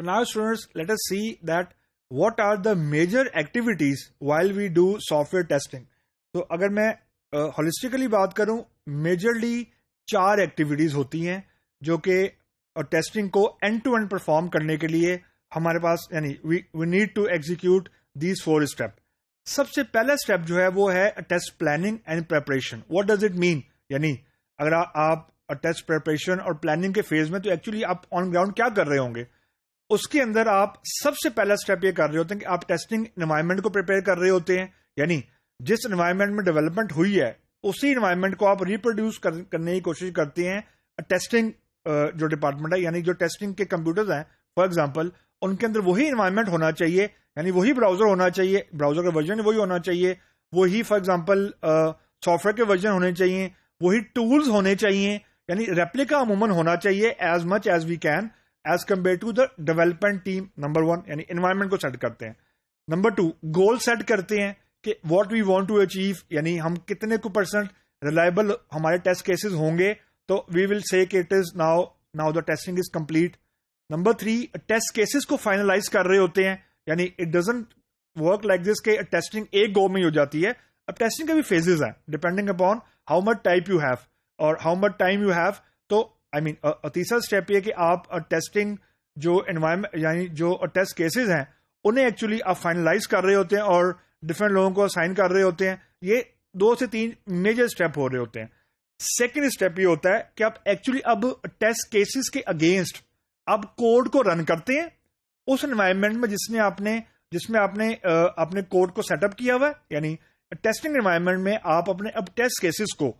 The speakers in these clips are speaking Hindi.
So now students, let us see that what are the major activities while we do software testing. तो अगर मैं holistically बात करूं, majorly 4 activities होती हैं जो कि टेस्टिंग को end to end परफॉर्म करने के लिए हमारे पास यानी we need to execute these 4 steps. सबसे पहला स्टेप जो है वो है test planning and preparation. What does it mean? यानी अगर आप टेस्ट प्रिपरेशन और प्लानिंग के फेज में, तो एक्चुअली आप ऑन ग्राउंड क्या कर रहे होंगे, उसके अंदर आप सबसे पहला स्टेप ये कर रहे होते हैं कि आप टेस्टिंग एनवायरनमेंट को प्रिपेयर कर रहे होते हैं. यानी जिस एनवायरनमेंट में डेवलपमेंट हुई है उसी एनवायरनमेंट को आप रिप्रोड्यूस करने की कोशिश करते हैं. टेस्टिंग जो डिपार्टमेंट है, यानी जो टेस्टिंग के कंप्यूटर्स हैं फॉर एग्जाम्पल, उनके अंदर वही एनवायरनमेंट होना चाहिए, यानी वही ब्राउजर होना चाहिए, ब्राउजर का वर्जन वही होना चाहिए, वही फॉर एग्जांपल सॉफ्टवेयर के वर्जन होने चाहिए, वही टूल्स होने चाहिए, यानी रेप्लिका अमूमन होना चाहिए as much as we can as compare to the development team. Number 1 यानी एनवायरनमेंट को सेट करते हैं. नंबर 2 गोल सेट करते हैं कि what we want to achieve, यानी हम कितने को % रिलायबल हमारे टेस्ट केसेस होंगे, तो वी विल से कि it is now the testing is complete. Number 3 test cases को फाइनलाइज कर रहे होते हैं, यानी it doesn't work like this के टेस्टिंग एक गो में ही हो जाती है. अब टेस्टिंग के भी फेजेस हैं depending upon how much type you have और how much time you have. तो आई मीन तीसरा स्टेप ये कि आप टेस्टिंग जो एनवायरमेंट यानी जो टेस्ट केसेस हैं उन्हें एक्चुअली आप फाइनलाइज कर रहे होते हैं और डिफरेंट लोगों को असाइन कर रहे होते हैं. ये 2 से 3 मेजर स्टेप हो रहे होते हैं. सेकेंड स्टेप ये होता है कि आप एक्चुअली अब टेस्ट केसेस के अगेंस्ट अब कोड को रन करते हैं उस एनवायरनमेंट में जिसमें आपने कोड को सेटअप किया हुआ है. यानी टेस्टिंग एनवायरनमेंट में आप अपने अब टेस्ट केसेस को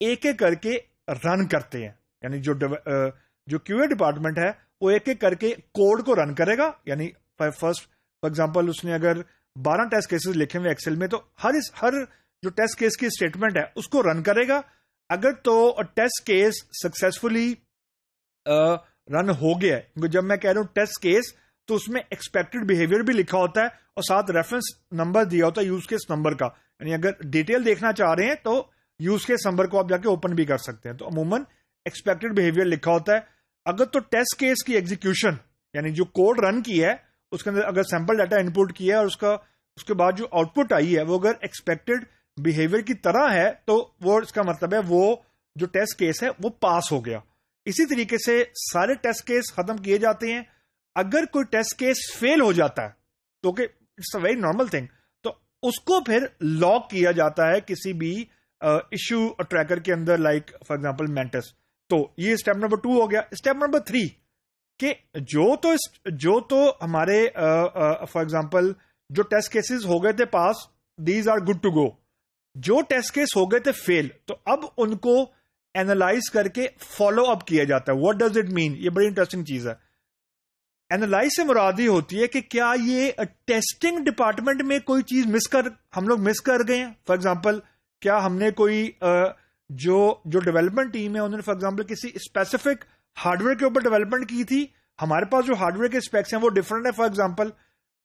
एक एक करके रन करते हैं. यानी जो क्यूए डिपार्टमेंट है वो एक एक करके कोड को रन करेगा. यानी फर्स्ट फॉर एग्जांपल उसने अगर 12 टेस्ट केसेस लिखे हुए एक्सेल में, तो हर जो टेस्ट केस की स्टेटमेंट है उसको रन करेगा. अगर तो टेस्ट केस सक्सेसफुली रन हो गया है, क्योंकि जब मैं कह रहा हूं टेस्ट केस तो उसमें एक्सपेक्टेड बिहेवियर भी लिखा होता है और साथ रेफरेंस नंबर दिया होता है यूज केस नंबर का. यानी अगर डिटेल देखना चाह रहे हैं तो यूज केस नंबर को आप जाके ओपन भी कर सकते हैं. तो अमूमन एक्सपेक्टेड बिहेवियर लिखा होता है. अगर तो टेस्ट केस की एग्जीक्यूशन यानी जो कोड रन की है उसके अंदर अगर सैंपल डाटा इनपुट किया है और उसके बाद जो आउटपुट आई है वो अगर एक्सपेक्टेड बिहेवियर की तरह है, तो वो इसका मतलब है वो जो टेस्ट केस है वो पास हो गया. इसी तरीके से सारे टेस्ट केस खत्म किए जाते हैं. अगर कोई टेस्ट केस फेल हो जाता है तो it's a very normal thing, तो उसको फिर लॉग किया जाता है किसी भी इश्यू ट्रैकर के अंदर, लाइक फॉर एग्जांपल मेंटिस. तो ये स्टेप नंबर 2 हो गया. स्टेप नंबर 3 कि जो तो हमारे फॉर एग्जांपल जो टेस्ट केसेस हो गए थे pass, these are good to go. जो टेस्ट केस हो गए थे फेल, तो अब उनको एनालाइज करके फॉलो अप किया जाता है. What does it mean? ये बड़ी इंटरेस्टिंग चीज है. एनालाइज से मुराद ये होती है कि क्या ये टेस्टिंग डिपार्टमेंट में कोई चीज हम लोग मिस कर गए हैं. फॉर एग्जांपल क्या हमने कोई जो डेवलपमेंट टीम है उन्होंने फॉर एग्जांपल किसी स्पेसिफिक हार्डवेयर के ऊपर डेवलपमेंट की थी, हमारे पास जो हार्डवेयर के स्पेक्स हैं वो डिफरेंट है फॉर एग्जांपल,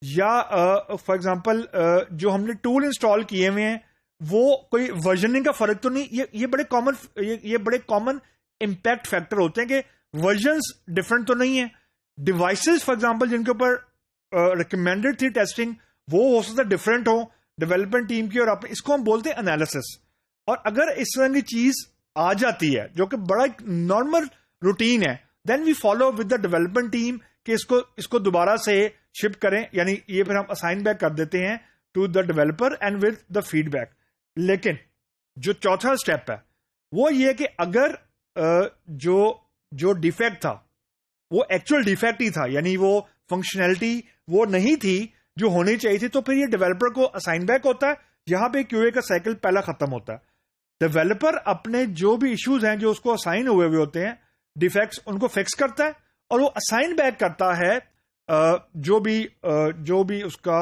या फॉर एग्जांपल जो हमने टूल इंस्टॉल किए हुए हैं वो कोई वर्जनिंग का फर्क तो नहीं. ये बड़े कॉमन इंपैक्ट फैक्टर होते हैं कि वर्जन्स डिफरेंट तो नहीं है. डिवाइसेस फॉर एग्जांपल जिनके ऊपर रिकमेंडेड थी टेस्टिंग वो हो सकता है डिफरेंट हो डेवलपमेंट टीम की और अपने, इसको हम बोलते हैं एनालिसिस. और अगर इस तरह की चीज आ जाती है जो कि बड़ा नॉर्मल रूटीन है, then we follow with the development team कि इसको दोबारा से शिप करें. यानी ये फिर हम असाइन बैक कर देते हैं to the developer and with the feedback. लेकिन जो चौथा स्टेप है वो ये कि अगर जो डिफेक्ट था वो एक्चुअल डिफेक्ट ही था, यानी वो फंक्शनैलिटी वो नहीं थी जो होनी चाहिए थी, तो फिर ये डेवलपर को असाइन बैक होता है. यहां पे क्यूए का साइकिल पहला खत्म होता है. डेवलपर अपने जो भी इश्यूज हैं जो उसको असाइन हुए होते हैं, डिफेक्ट्स, उनको फिक्स करता है और वो असाइन बैक करता है जो भी उसका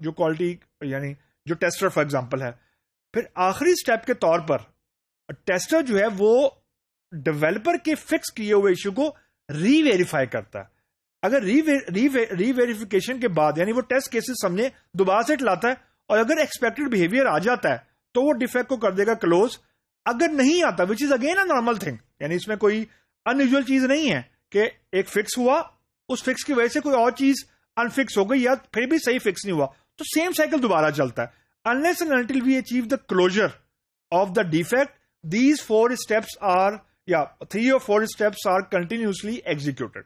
जो क्वालिटी यानी जो टेस्टर फॉर एग्जांपल है. फिर आखिरी स्टेप के तौर पर टेस्टर जो है वो डेवलपर के फिक्स किए हुए इश्यू को रीवेरीफाई करता है. अगर रीवेरिफिकेशन के बाद यानी वो टेस्ट केसेस सामने दोबारा से लाता है और अगर एक्सपेक्टेड बिहेवियर आ जाता है तो वो डिफेक्ट को कर देगा क्लोज. अगर नहीं आता, which is again a normal thing, यानी इसमें कोई अनयूजुअल चीज नहीं है कि एक फिक्स हुआ उस फिक्स की वजह से कोई और चीज अनफिक्स हो गई या फिर भी सही फिक्स नहीं हुआ, तो सेम साइकिल दोबारा चलता है. Unless and until we achieve the closure of the defect, these 4 steps are, 3 or 4 steps are continuously executed.